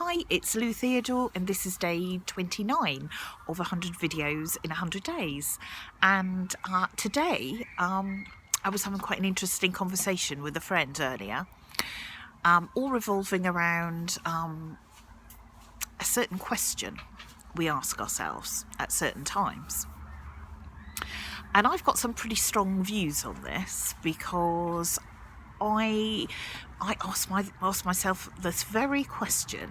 Hi, it's Lou Theodore, and this is day 29 of 100 videos in 100 days. And today, I was having quite an interesting conversation with a friend earlier, all revolving around a certain question we ask ourselves at certain times. And I've got some pretty strong views on this because I ask myself this very question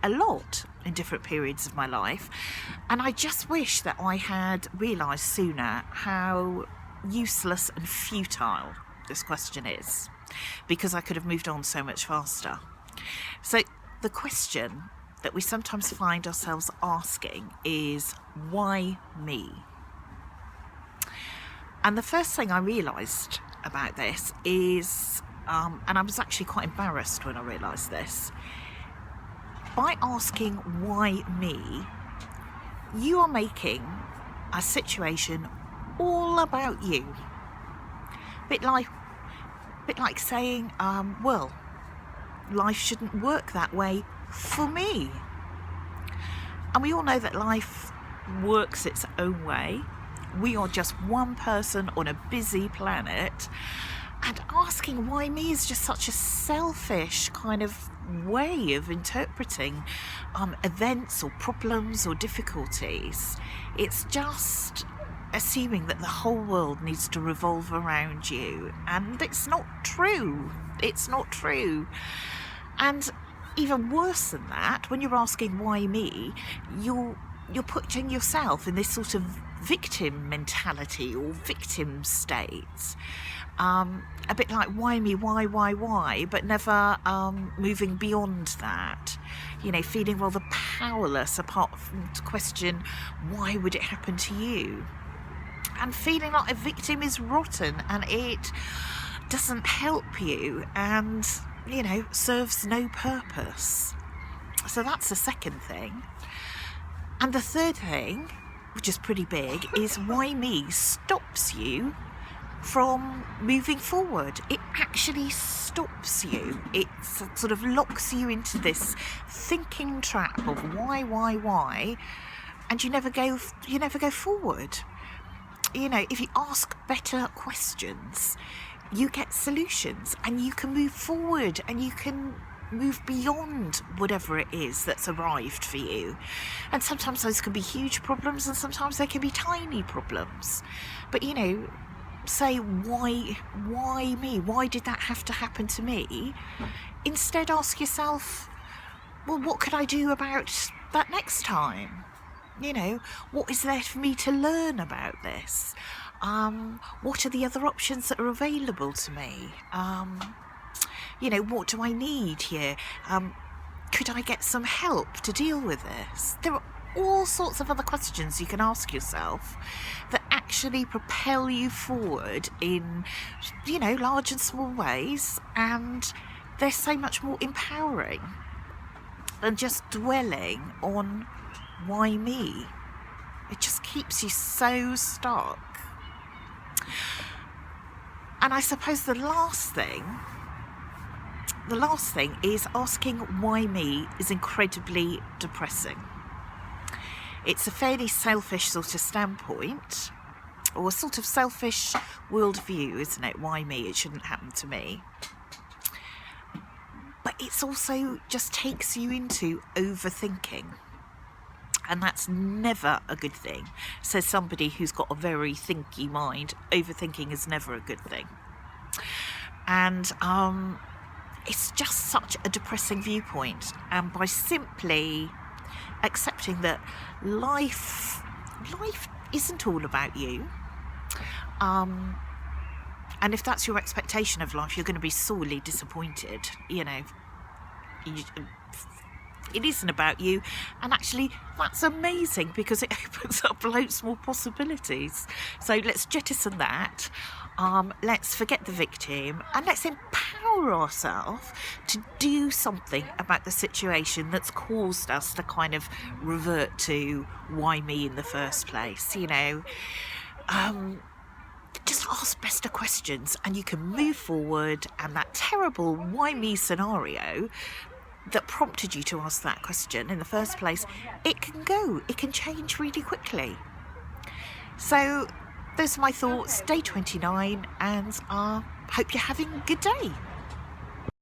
a lot in different periods of my life, and I just wish that I had realised sooner how useless and futile this question is, because I could have moved on so much faster. So the question that we sometimes find ourselves asking is, why me? And the first thing I realised about this is, and I was actually quite embarrassed when I realised this, by asking why me, you are making a situation all about you. Bit like saying, well, life shouldn't work that way for me. And we all know that life works its own way. We are just one person on a busy planet, and asking why me is just such a selfish kind of way of interpreting events or problems or difficulties. It's just assuming that the whole world needs to revolve around you, and it's not true. It's not true. And even worse than that, when you're asking why me, you're putting yourself in this sort of victim mentality or victim state. A bit like, why me, why, but never moving beyond that. You know, feeling rather powerless apart from to question, why would it happen to you? And feeling like a victim is rotten and it doesn't help you and, you know, serves no purpose. So that's the second thing. And the third thing, which is pretty big, is why me stops you from moving forward. It actually stops you. It sort of locks you into this thinking trap of why, and you never go forward. You know, if you ask better questions, you get solutions and you can move forward and you can move beyond whatever it is that's arrived for you. And sometimes those can be huge problems and sometimes they can be tiny problems. But, you know, say, why me? Why did that have to happen to me? Instead, ask yourself, well, what could I do about that next time? You know, what is there for me to learn about this? What are the other options that are available to me? You know, what do I need here? Could I get some help to deal with this? There are all sorts of other questions you can ask yourself that actually propel you forward in, you know, large and small ways, and they're so much more empowering than just dwelling on why me. It just keeps you so stuck. And I suppose the last thing is asking why me is incredibly depressing. It's a fairly selfish sort of standpoint, or a sort of selfish worldview, isn't it? Why me? It shouldn't happen to me. But it's also just takes you into overthinking. And that's never a good thing. Says somebody who's got a very thinky mind. Overthinking is never a good thing. And it's just such a depressing viewpoint. And by simply accepting that life isn't all about you, and if that's your expectation of life, you're going to be sorely disappointed. You know, it isn't about you, and actually that's amazing because it opens up loads more possibilities. So let's jettison that. Let's forget the victim and let's empower ourselves to do something about the situation that's caused us to kind of revert to why me in the first place. You know, just ask better questions and you can move forward, and that terrible why me scenario that prompted you to ask that question in the first place, it can change really quickly. So those are my thoughts, day 29, and I hope you're having a good day.